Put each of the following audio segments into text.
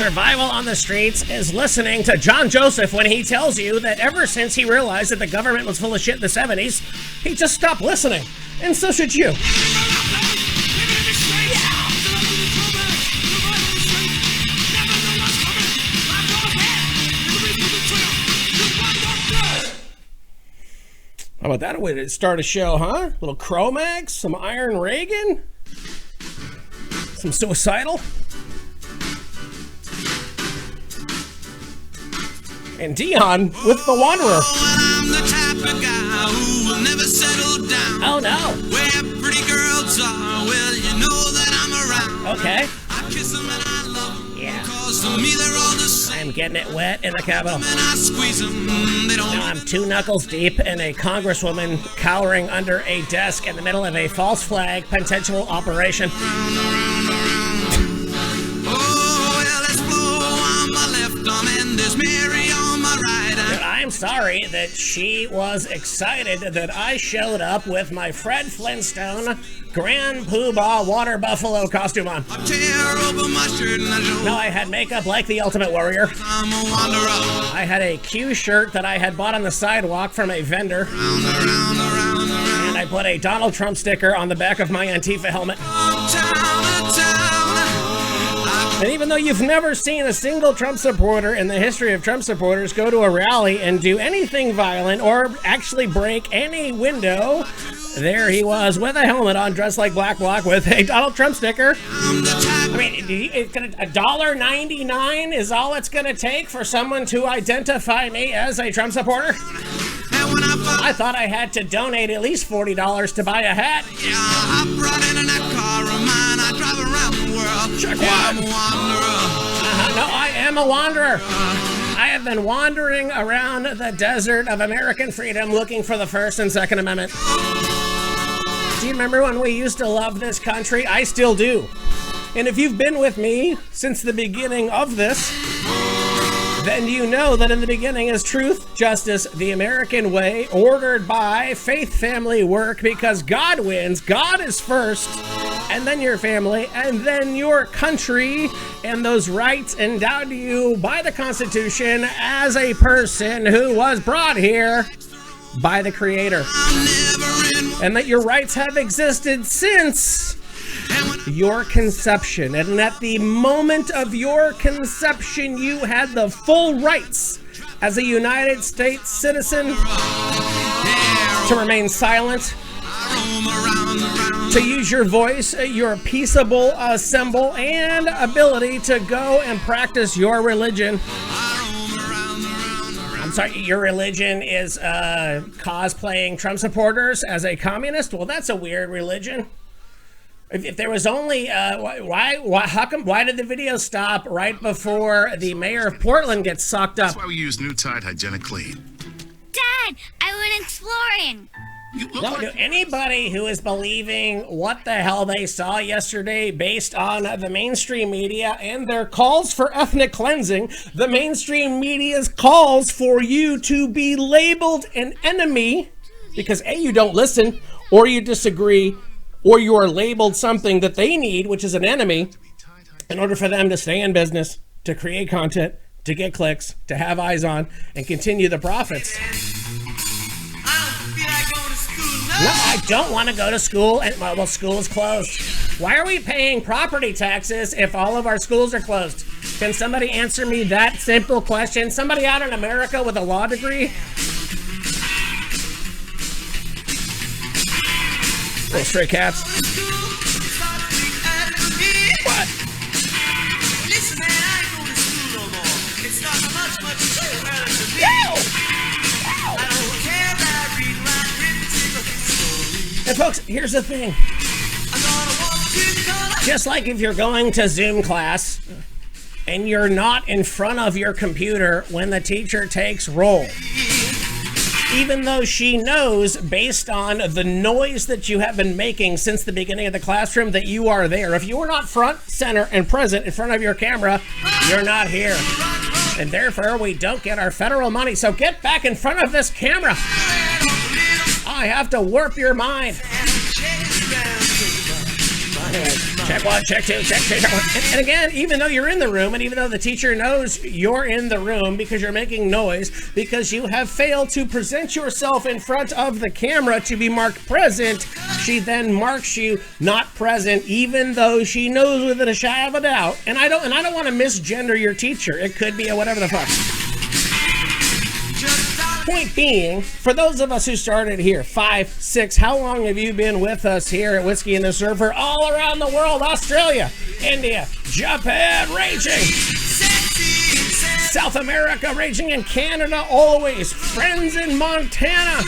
Survival on the streets is listening to John Joseph when he tells you that ever since he realized that the government was full of shit in the 70s, he just stopped listening. And so should you. How about that way to start a show, huh? Little Cro-Mags, some Iron Reagan, some Suicidal. And Dion with The Wanderer. I'm the type of guy who will never settle down. Oh no. Where pretty girls are, well, you know that I'm around. Okay. I kiss them and I love them. Yeah. Cause to me they're all the same. I'm getting it wet in the Capitol. And I squeeze them. They don't Now I'm 2 knuckles deep in a congresswoman cowering under a desk in the middle of a false flag potential operation. Oh, well, let's blow on my left arm and there's Mary on my right arm. But I'm sorry that she was excited that I showed up with my Fred Flintstone Grand Poobah Water Buffalo costume on. I tear open my shirt and I show No, I had makeup like the Ultimate Warrior. I'm a wanderer. I had a Q shirt that I had bought on the sidewalk from a vendor. And I put a Donald Trump sticker on the back of my Antifa helmet. And even though you've never seen a single Trump supporter in the history of Trump supporters go to a rally and do anything violent or actually break any window, there he was with a helmet on, dressed like Black Bloc with a Donald Trump sticker. I mean, it's gonna $1.99 is all it's gonna take for someone to identify me as a Trump supporter. I thought I had to donate at least $40 to buy a hat. Yeah, I hop right in that car of mine. I drive around the world. Check I'm one. a wanderer. No, I am a wanderer. I have been wandering around the desert of American freedom looking for the First and Second Amendment. Do you remember when we used to love this country? I still do. And if you've been with me since the beginning of this, then you know that in the beginning is truth, justice, the American way, ordered by faith, family, work, because God wins. God is first, and then your family, and then your country, and those rights endowed to you by the Constitution as a person who was brought here by the Creator. And that your rights have existed since your conception, and at the moment of your conception you had the full rights as a United States citizen to remain silent, to use your voice, your peaceable assembly, and ability to go and practice your religion. I'm sorry, your religion is cosplaying Trump supporters as a communist? Well, that's a weird religion. If there was only, why did the video stop right before the mayor of Portland gets sucked up? That's why we use new Tide Hygienic Clean. Dad, I went exploring. No, to anybody who is believing what the hell they saw yesterday based on the mainstream media and their calls for ethnic cleansing, the mainstream media's calls for you to be labeled an enemy because A, you don't listen, or you disagree, or you are labeled something that they need, which is an enemy, in order for them to stay in business, to create content, to get clicks, to have eyes on, and continue the profits. No, I don't want to go to school, and well, school is closed. Why are we paying property taxes if all of our schools are closed? Can somebody answer me that simple question? Somebody out in America with a law degree? Little stray cats. What? Listen, man, I ain't going to school no more. It's not much better to me. I don't care that I read, write, written, And folks, here's the thing. Just like if you're going to Zoom class and you're not in front of your computer when the teacher takes roll, even though she knows based on the noise that you have been making since the beginning of the classroom that you are there. If you are not front, center, and present in front of your camera, you're not here. And therefore, we don't get our federal money. So get back in front of this camera. I have to warp your mind. Check one, check two, check one. And again, even though you're in the room, and even though the teacher knows you're in the room because you're making noise, because you have failed to present yourself in front of the camera to be marked present, she then marks you not present, even though she knows within a shadow of a doubt. And I don't want to misgender your teacher. It could be a whatever the fuck. Point being, for those of us who started here, 5, 6, how long have you been with us here at Whiskey and the Surfer all around the world? Australia, India, Japan, raging. South America, raging in Canada, always. Friends in Montana.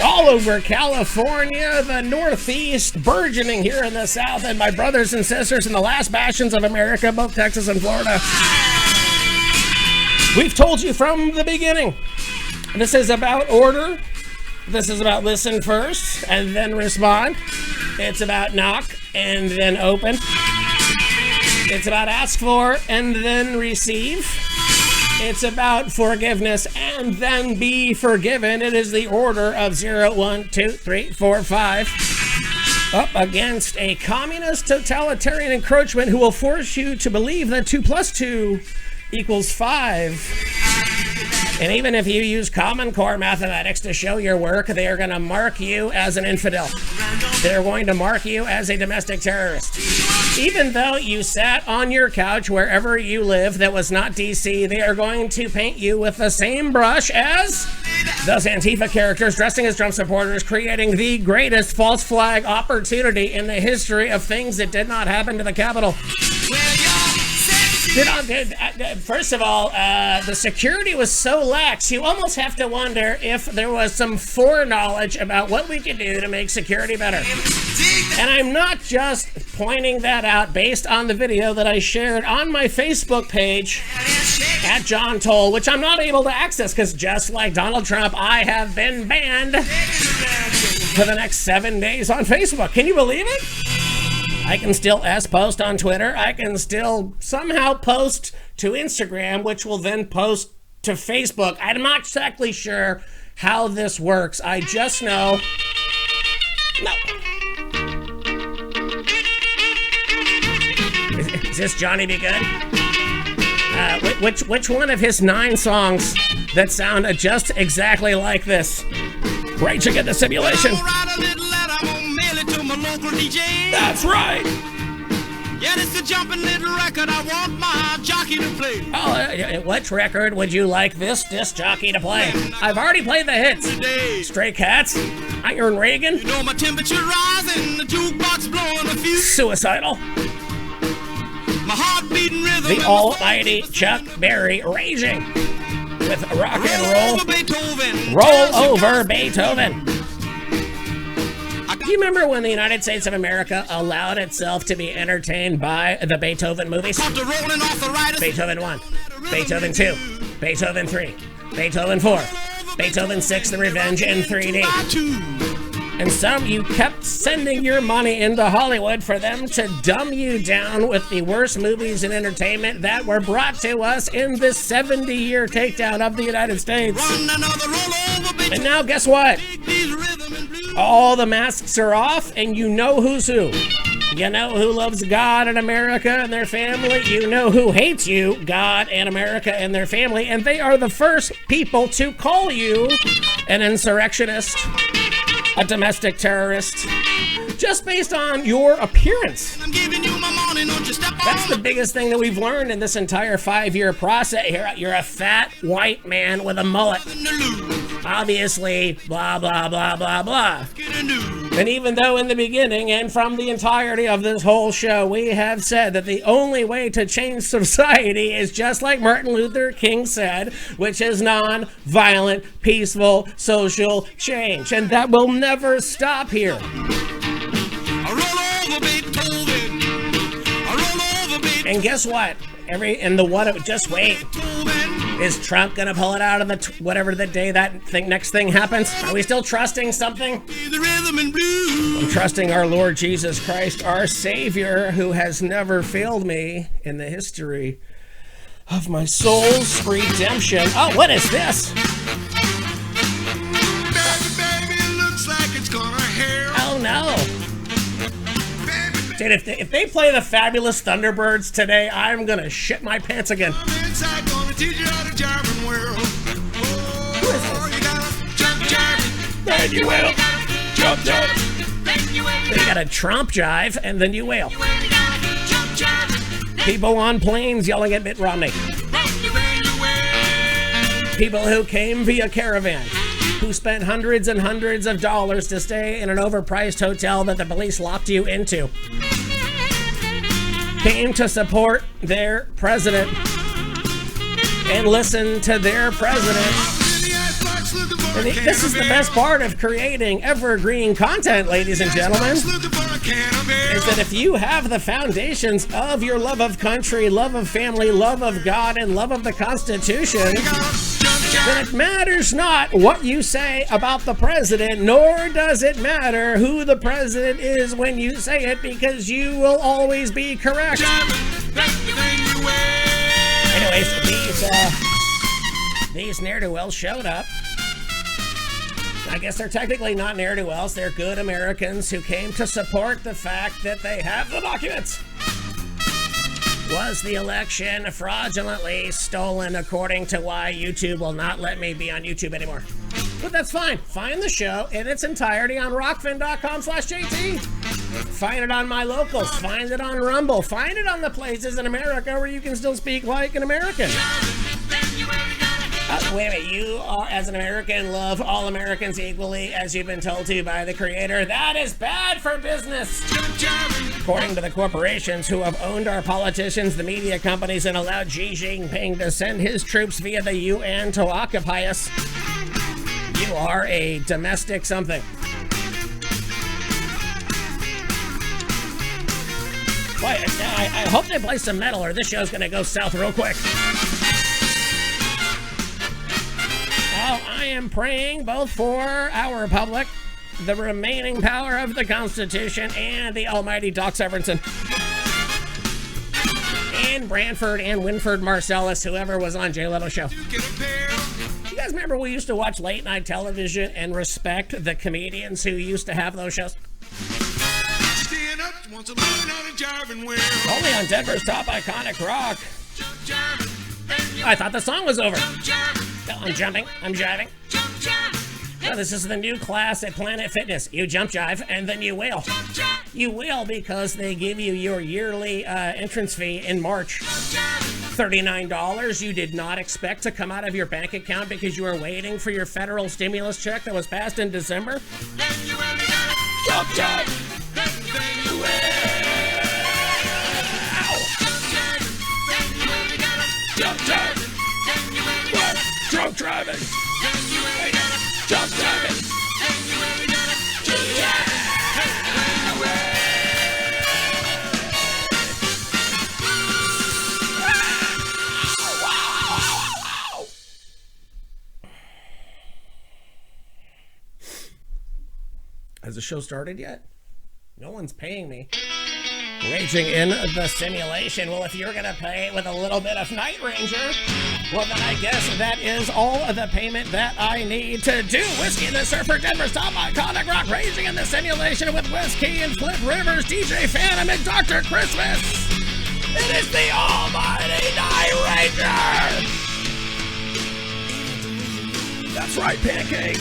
All over California, the Northeast, burgeoning here in the South, and my brothers and sisters in the last bastions of America, both Texas and Florida. We've told you from the beginning, this is about order. This is about listen first and then respond. It's about knock and then open. It's about ask for and then receive. It's about forgiveness and then be forgiven. It is the order of 0, 1, 2, 3, 4, 5. Up against a communist totalitarian encroachment who will force you to believe that 2 plus 2 equals 5. And even if you use Common Core mathematics to show your work, they are going to mark you as an infidel. They're going to mark you as a domestic terrorist. Even though you sat on your couch wherever you live that was not DC, they are going to paint you with the same brush as those Antifa characters dressing as Trump supporters, creating the greatest false flag opportunity in the history of things that did not happen to the Capitol. First of all, the security was so lax, you almost have to wonder if there was some foreknowledge about what we could do to make security better. And I'm not just pointing that out based on the video that I shared on my Facebook page at John Toll, which I'm not able to access because just like Donald Trump, I have been banned for the next 7 days on Facebook. Can you believe it? I can still post on Twitter. I can still somehow post to Instagram, which will then post to Facebook. I'm not exactly sure how this works. I just know... No. Is this Johnny B. Good? Which one of his 9 songs that sound just exactly like this? Raging in the Simulation. That's right. Yeah, it's a jumping little record I want my jockey to play. Oh, which record would you like this disc jockey to play? I've already played the hits. Stray Cats, Iron Reagan. You know my temperature rising, the jukebox blowing a fuse. Suicidal. My heart beating rhythm. The almighty Chuck Berry, Raging with rock and roll. Roll over Beethoven. Do you remember when the United States of America allowed itself to be entertained by the Beethoven movies? Beethoven 1, Beethoven 2, Beethoven 3, Beethoven 4, Beethoven 6, The Revenge in 3D. And some you kept sending your money into Hollywood for them to dumb you down with the worst movies and entertainment that were brought to us in this 70-year takedown of the United States. And now guess what? All the masks are off and you know who's who. You know who loves God and America and their family. You know who hates you, God and America and their family. And they are the first people to call you an insurrectionist, a domestic terrorist, just based on your appearance. That's the biggest thing that we've learned in this entire 5-year process. You're a fat white man with a mullet. Obviously, blah, blah, blah, blah, blah. And even though in the beginning and from the entirety of this whole show, we have said that the only way to change society is just like Martin Luther King said, which is non-violent, peaceful, social change. And that will never stop here. And guess what? Just wait. Is Trump gonna pull it out of the whatever the day next thing happens? Are we still trusting something? I'm trusting our Lord Jesus Christ, our Savior, who has never failed me in the history of my soul's redemption. Oh, what is this? Baby, it looks like it's gonna hair. Oh no. Dude, if they play the Fabulous Thunderbirds today, I'm gonna shit my pants again. I'm inside, gonna teach you how to jive and whirl. Oh, you gotta jump jive, Then you will. jump jive, then you will. Then you gotta tromp jive, and then you wail. You gotta jump jive, People on planes yelling at Mitt Romney. then you will. People who came via caravan, who spent hundreds and hundreds of dollars to stay in an overpriced hotel that the police locked you into, came to support their president and listen to their president. And this is the best part of creating evergreen content, ladies and gentlemen, is that if you have the foundations of your love of country, love of family, love of God, and love of the Constitution, then it matters not what you say about the president, nor does it matter who the president is when you say it, because you will always be correct. Anyways, these ne'er-do-wells showed up. I guess they're technically not ne'er-do-wells. They're good Americans who came to support the fact that they have the documents. Was the election fraudulently stolen, according to why YouTube will not let me be on YouTube anymore? But that's fine. Find the show in its entirety on rockfin.com/JT. Find it on my locals. Find it on Rumble. Find it on the places in America where you can still speak like an American. Wait a minute, you are, as an American, love all Americans equally as you've been told to by the creator. That is bad for business. According to the corporations who have owned our politicians, the media companies, and allowed Xi Jinping to send his troops via the UN to occupy us, you are a domestic something. Boy, I hope they play some metal or this show's gonna go south real quick. Well, I am praying both for our republic, the remaining power of the Constitution, and the almighty Doc Severinsen. And Branford and Winford Marcellus, whoever was on Jay Leto's show. You guys remember we used to watch late night television and respect the comedians who used to have those shows? Only on Denver's top iconic rock. I thought the song was over. I'm jumping, I'm jiving. No, this is the new class at Planet Fitness. You jump jive and then you wail. You wail because they give you your yearly entrance fee in March. $39 you did not expect to come out of your bank account because you were waiting for your federal stimulus check that was passed in December. Jump jive. You wail. Jump jive. Drunk driving. Jump driving. Has the show started yet? No one's paying me. Raging in the simulation. Well, if you're gonna pay with a little bit of Night Ranger, well then I guess that is all of the payment that I need to do. Whiskey and the Surfer, Denver's top iconic rock, raging in the simulation with Whiskey and Flip Rivers, DJ Phantom, and Dr. Christmas. It is the almighty Night Ranger. That's right, Pancake.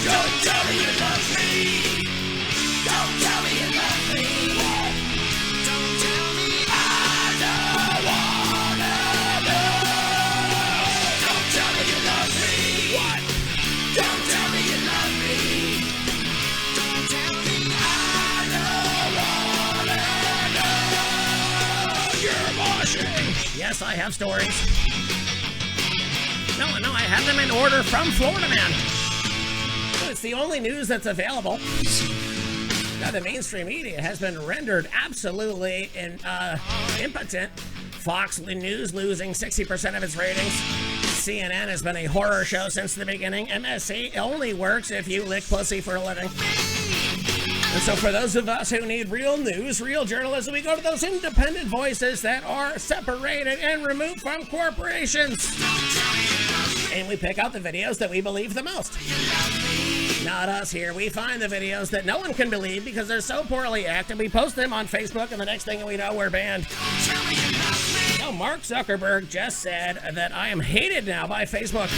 Don't tell me you love me. Don't tell me you love me. What? Don't tell me I don't wanna know. Don't tell me you love me. What? Don't tell me you love me. Don't tell me I don't wanna know. You're washing. Yes, I have stories. No, I have them in order from Florida Man. It's the only news that's available. Now, the mainstream media has been rendered absolutely impotent. Fox News losing 60% of its ratings. CNN has been a horror show since the beginning. MSC only works if you lick pussy for a living. And so for those of us who need real news, real journalism, we go to those independent voices that are separated and removed from corporations. And we pick out the videos that we believe the most. Not us here. We find the videos that no one can believe because they're so poorly acted. We post them on Facebook, and the next thing we know, we're banned. Oh, Mark Zuckerberg just said that I am hated now by Facebook.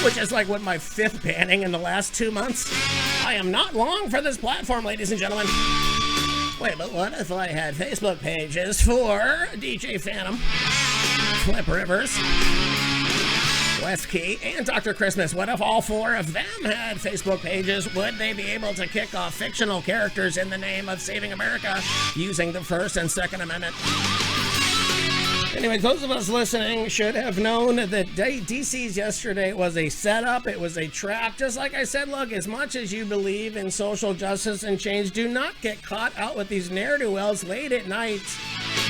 Which is like what my 5th banning in the last 2 months. I am not long for this platform, ladies and gentlemen. Wait, but what if I had Facebook pages for DJ Phantom, Flip Rivers, West Key, and Dr. Christmas? What if all 4 of them had Facebook pages? Would they be able to kick off fictional characters in the name of saving America using the First and Second Amendment? Anyway, those of us listening should have known that DC's yesterday was a setup. It was a trap. Just like I said, look, as much as you believe in social justice and change, do not get caught out with these ne'er-do-wells late at night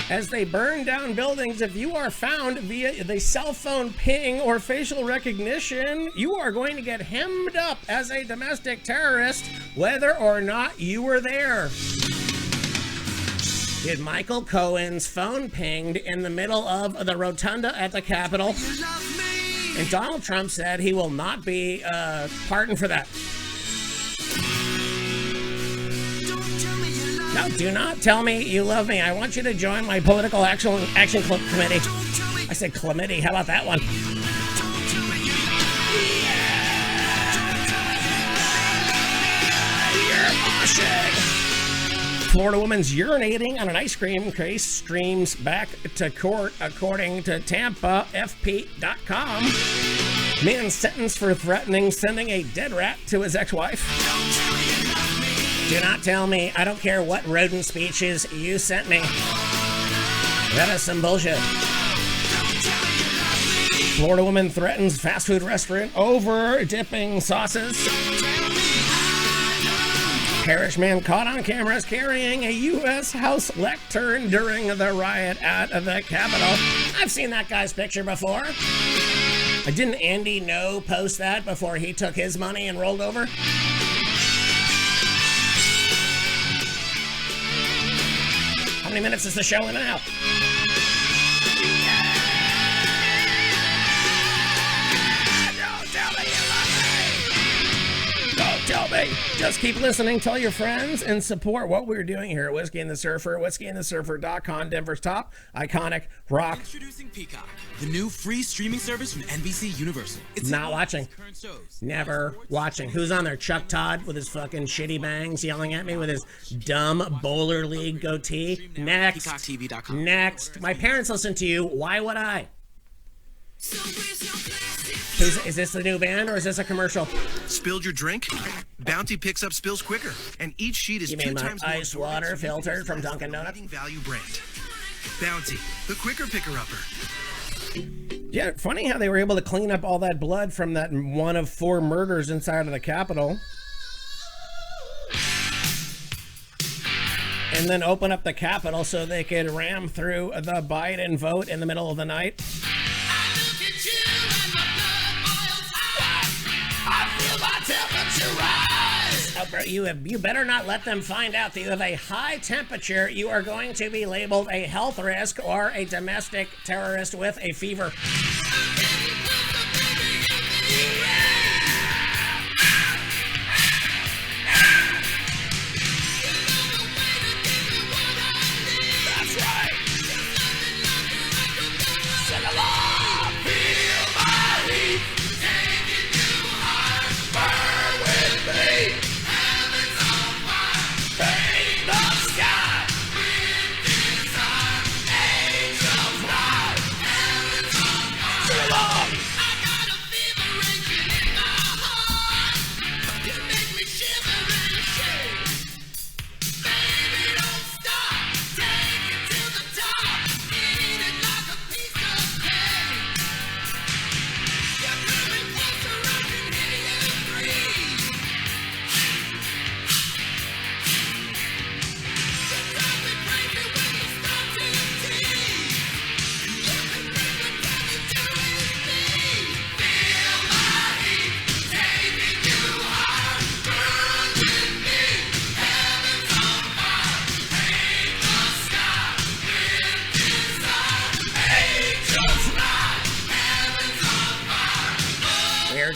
as they burn down buildings. If you are found via the cell phone ping or facial recognition, you are going to get hemmed up as a domestic terrorist, whether or not you were there. Did Michael Cohen's phone pinged in the middle of the rotunda at the Capitol? And Donald Trump said he will not be pardoned for that. Now, do not tell me you love me. I want you to join my political action committee. I said committee. How about that one? Florida woman's urinating on an ice cream case streams back to court, according to TampaFP.com. Man sentenced for threatening sending a dead rat to his ex-wife. Do not tell me. I don't care what rodent speeches you sent me. That is some bullshit. Florida woman threatens fast food restaurant over dipping sauces. Parish man caught on cameras carrying a U.S. House lectern during the riot at the Capitol. I've seen that guy's picture before. Didn't Andy No post that before he took his money and rolled over? How many minutes is the show in now? Tell me. Just keep listening, tell your friends, and support what we're doing here at Whiskey and the Surfer. WhiskeyandtheSurfer.com, Denver's top iconic rock. Introducing Peacock, the new free streaming service from NBC Universal. It's not watching. Never watching. Who's on there? Chuck Todd with his fucking shitty bangs yelling at me with his dumb bowler league goatee. Next. PeacockTV.com. Next. My parents listen to you. Why would I? Is this the new band or is this a commercial? Spilled your drink? Bounty picks up spills quicker, and each sheet is 2 times more ice water filtered from Dunkin' Donuts. Value brand. Bounty, the quicker picker-upper. Yeah, funny how they were able to clean up all that blood from that one of 4 murders inside of the Capitol. And then open up the Capitol so they could ram through the Biden vote in the middle of the night. Oh, bro, you better not let them find out that you have a high temperature. You are going to be labeled a health risk or a domestic terrorist with a fever. That's right. Sing along. Feel my heat. Taking you higher. Burn with me. Heaven's on fire. Paint the sky. With desire. Angels fly. Heaven's on fire.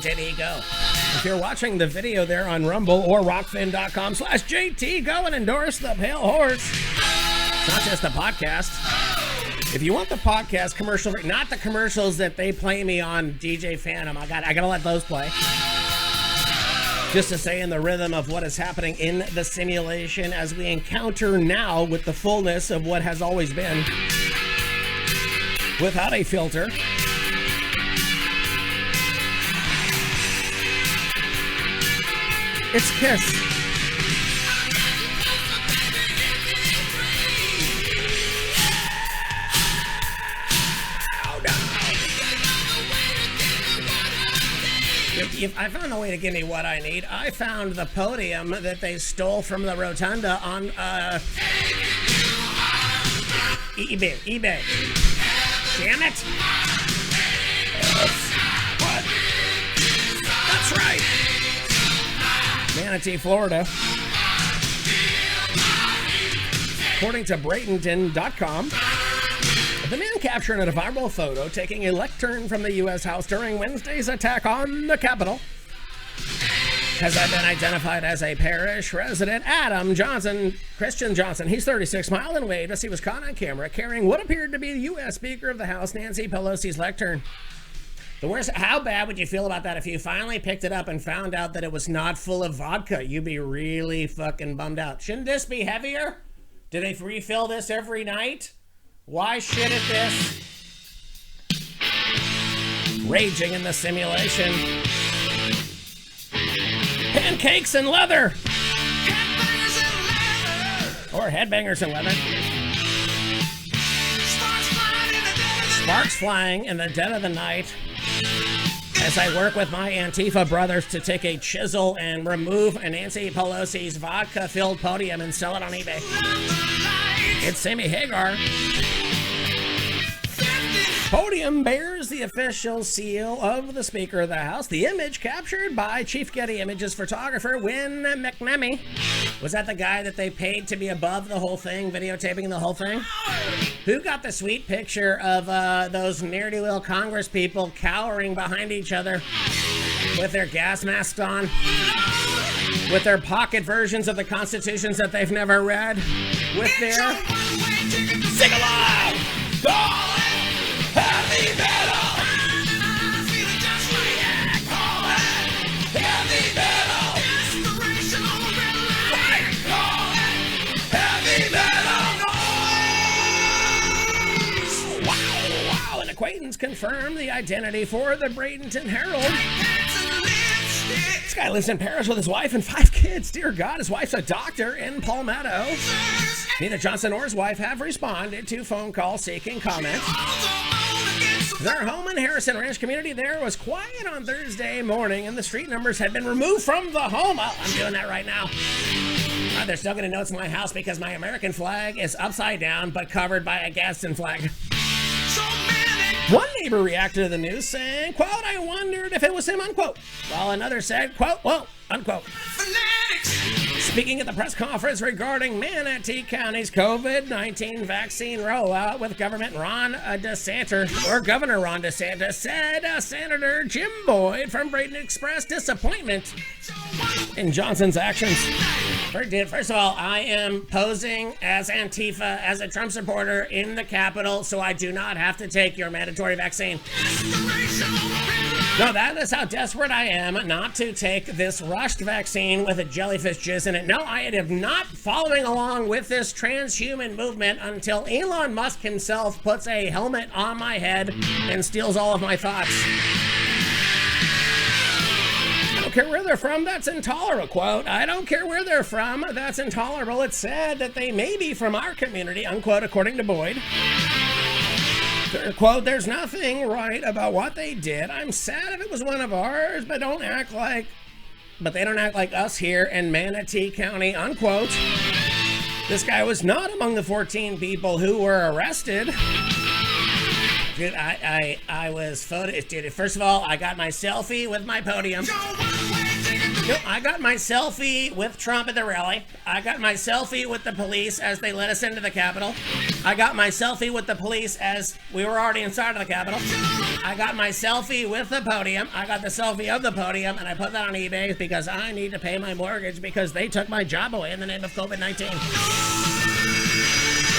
did he go? If you're watching the video there on Rumble or rockfin.com/JT, go and endorse the Pale Horse. It's not just the podcast. If you want the podcast commercial, not the commercials that they play me on DJ Phantom, I gotta let those play. Just to say in the rhythm of what is happening in the simulation as we encounter now with the fullness of what has always been. Without a filter. It's Kiss. I found a way to give me what I need. I found the podium that they stole from the rotunda on eBay. Damn it! What? That's right. Manatee, Florida. According to Bradenton.com, the man captured in a viral photo taking a lectern from the U.S. House during Wednesday's attack on the Capitol has been identified as a parish resident, Adam Johnson, Christian Johnson. He's 36, mile in Rageous. He was caught on camera carrying what appeared to be the U.S. Speaker of the House, Nancy Pelosi's lectern. The worst, how bad would you feel about that if you finally picked it up and found out that it was not full of vodka? You'd be really fucking bummed out. Shouldn't this be heavier? Do they refill this every night? Why shit at this? Raging in the simulation. Pancakes and leather. Or headbangers and leather. Sparks flying in the dead of the night as I work with my Antifa brothers to take a chisel and remove Nancy Pelosi's vodka-filled podium and sell it on eBay. It's Sammy Hagar. Podium bears the official seal of the Speaker of the House. The image captured by Chief Getty Images photographer Win McNamee. Was that the guy that they paid to be above the whole thing, videotaping the whole thing? Who got the sweet picture of those ne'er-do-well Congress people cowering behind each other with their gas masks on? With their pocket versions of the constitutions that they've never read? With their sing along! Heavy metal! Call it heavy metal! Call it heavy metal! Wow! An acquaintance confirmed the identity for the Bradenton Herald. This guy lives in Paris with his wife and 5 kids. Dear God, his wife's a doctor in Palmetto. Neither Johnson or his wife have responded to phone calls seeking comment. Their home in Harrison Ranch community there was quiet on Thursday morning, and the street numbers had been removed from the home. Oh, I'm doing that right now. They're still going to know it's my house because my American flag is upside down but covered by a Gadsden flag. One neighbor reacted to the news saying, quote, I wondered if it was him, unquote. While another said, quote, well, unquote. Speaking at the press conference regarding Manatee County's COVID-19 vaccine rollout with Governor Ron DeSantis, said Senator Jim Boyd from Braden expressed disappointment in Johnson's actions. First of all, I am posing as Antifa, as a Trump supporter in the Capitol, so I do not have to take your mandatory vaccine. No, that is how desperate I am not to take this rushed vaccine with a jellyfish jizz in it. No, I am not following along with this transhuman movement until Elon Musk himself puts a helmet on my head and steals all of my thoughts. I don't care where they're from, that's intolerable, quote. I don't care where they're from, that's intolerable. It's sad that they may be from our community, unquote, according to Boyd. Quote, there's nothing right about what they did. I'm sad if it was one of ours, but they don't act like us here in Manatee County, unquote. This guy was not among the 14 people who were arrested. Dude, I was photo. Dude, first of all, I got my selfie with my podium. No, I got my selfie with Trump at the rally. I got my selfie with the police as they let us into the Capitol. I got my selfie with the police as we were already inside of the Capitol. I got my selfie with the podium. I got the selfie of the podium, and I put that on eBay because I need to pay my mortgage because they took my job away in the name of COVID-19.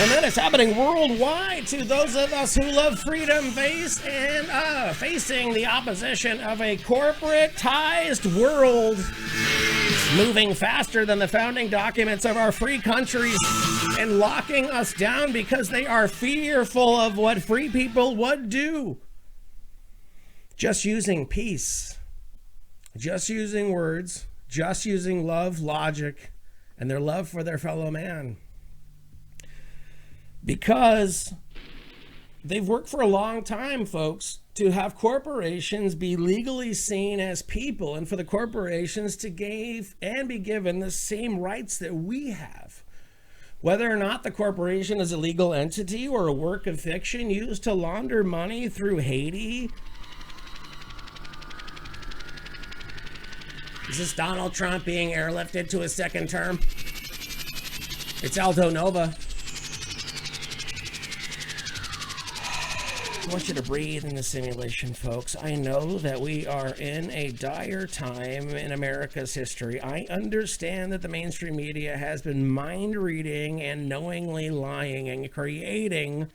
And that is happening worldwide to those of us who love freedom facing the opposition of a corporatized world moving faster than the founding documents of our free countries and locking us down because they are fearful of what free people would do. Just using peace, just using words, just using love, logic, and their love for their fellow man. Because they've worked for a long time, folks, to have corporations be legally seen as people and for the corporations to give and be given the same rights that we have. Whether or not the corporation is a legal entity or a work of fiction used to launder money through Haiti. Is this Donald Trump being airlifted to his second term? It's Alto Nova. I want you to breathe in the simulation, folks. I know that we are in a dire time in America's history. I understand that the mainstream media has been mind-reading and knowingly lying and creating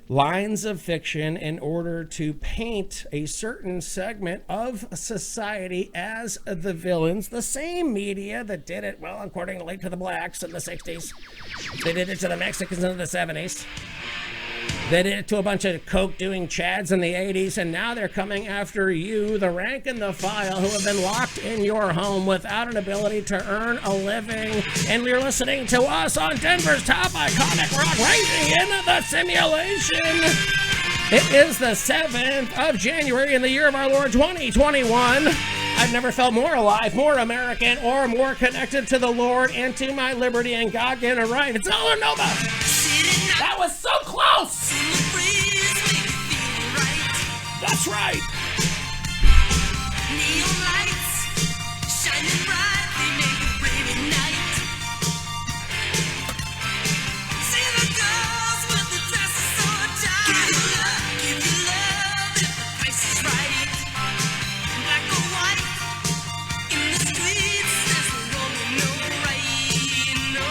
lines of fiction in order to paint a certain segment of society as the villains. The same media that did it, well, accordingly to the blacks in the 60s. They did it to the Mexicans in the 70s. They did it to a bunch of coke-doing chads in the 80s, and now they're coming after you, the rank and the file, who have been locked in your home without an ability to earn a living. And you're listening to us on Denver's top iconic rock rising in the simulation. It is the 7th of January in the year of our Lord 2021. I've never felt more alive, more American, or more connected to the Lord and to my liberty and God-given right. It's all or Nova. That was so close. That's right. Neon lights shining bright, they make a rainy night. See the girls with the dresses so tight. Give you love if the price is right. Black or white, in the streets there's no wrong and no right, no.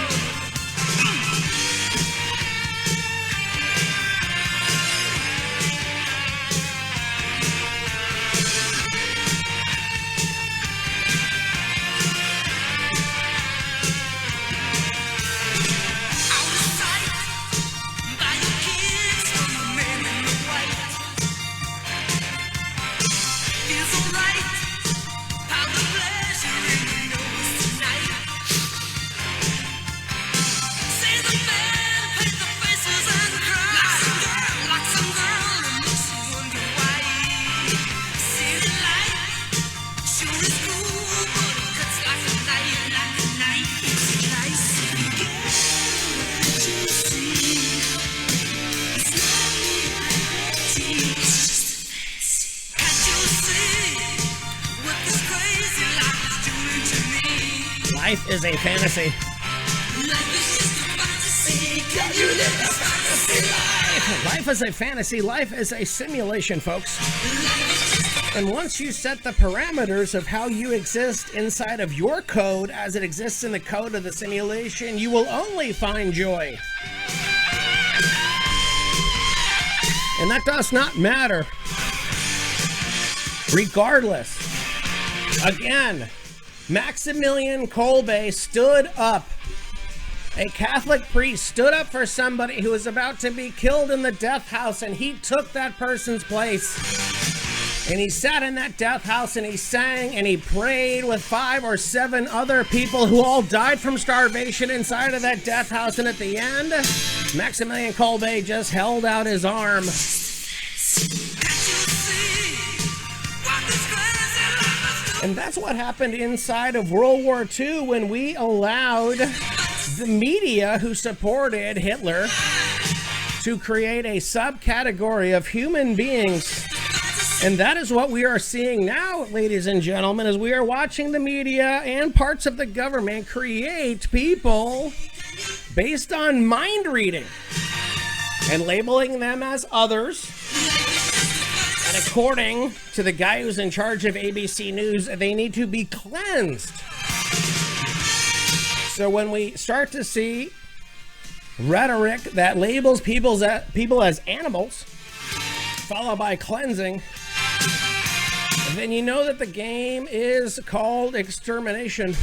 Life is a fantasy. Life is a fantasy. Life is a simulation, folks. And once you set the parameters of how you exist inside of your code as it exists in the code of the simulation, you will only find joy. And that does not matter. Regardless. Again, Maximilian Kolbe stood up. A Catholic priest stood up for somebody who was about to be killed in the death house, and he took that person's place. And he sat in that death house and he sang and he prayed with 5 or 7 other people who all died from starvation inside of that death house. And at the end, Maximilian Kolbe just held out his arm. And that's what happened inside of World War II when we allowed the media who supported Hitler to create a subcategory of human beings And that is what we are seeing now, ladies and gentlemen, as we are watching the media and parts of the government create people based on mind reading and labeling them as others. And according to the guy who's in charge of ABC News, they need to be cleansed. So when we start to see rhetoric that labels people as animals, followed by cleansing, then you know that the game is called extermination.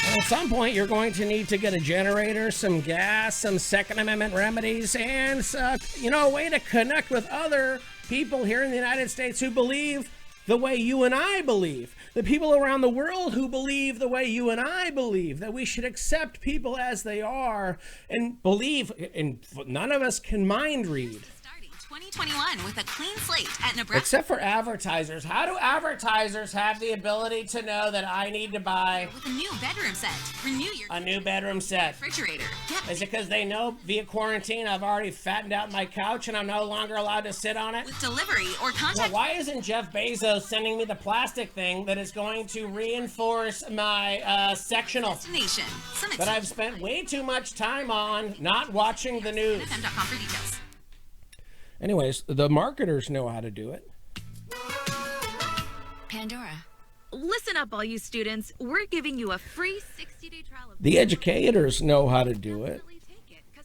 And at some point, you're going to need to get a generator, some gas, some Second Amendment remedies, and a way to connect with other people here in the United States who believe the way you and I believe. The people around the world who believe the way you and I believe, that we should accept people as they are and believe, and none of us can mind read. 2021 with a clean slate at Nebraska. Except for advertisers. How do advertisers have the ability to know that I need to buy with a new bedroom set? Renew your a new bedroom set. Refrigerator. Is it because they know via quarantine I've already fattened out my couch and I'm no longer allowed to sit on it? With delivery or contact. Well, why isn't Jeff Bezos sending me the plastic thing that is going to reinforce my sectional Destination. that I've spent way too much time on not watching the news? NFM.com for details. Anyways, the marketers know how to do it. Pandora. Listen up, all you students. We're giving you a free 60-day trial of The educators know how to do it.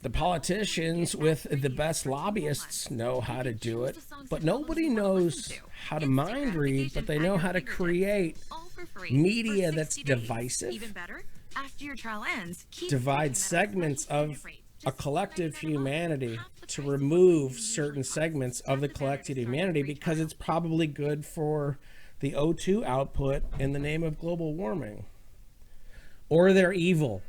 The politicians with the best lobbyists know how to do it. But nobody knows how to mind read, but they know how to create media that's divisive, Even better, after your trial ends, keep divide segments of a collective humanity to remove certain segments of the collective humanity because it's probably good for the O2 output in the name of global warming. Or they're evil.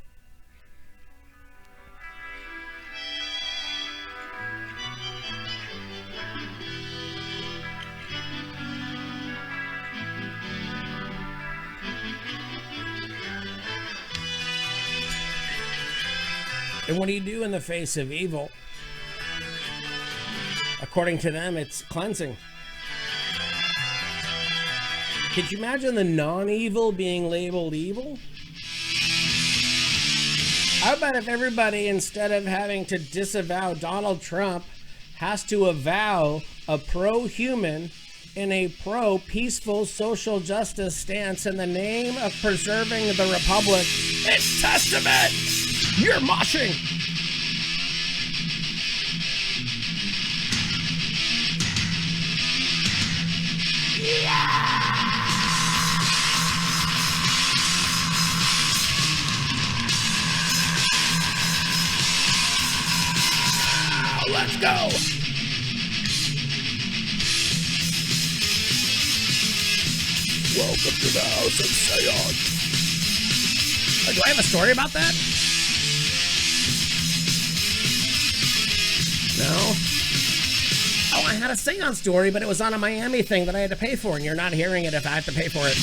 And what do you do in the face of evil? According to them, it's cleansing. Could you imagine the non-evil being labeled evil? How about if everybody, instead of having to disavow Donald Trump, has to avow a pro-human and a pro-peaceful social justice stance in the name of preserving the republic? It's testament! You're moshing! Yeah! Let's go! Welcome to the House of Seance. Do I have a story about that? No? Oh, I had a seance story, but it was on a Miami thing that I had to pay for, and you're not hearing it if I have to pay for it.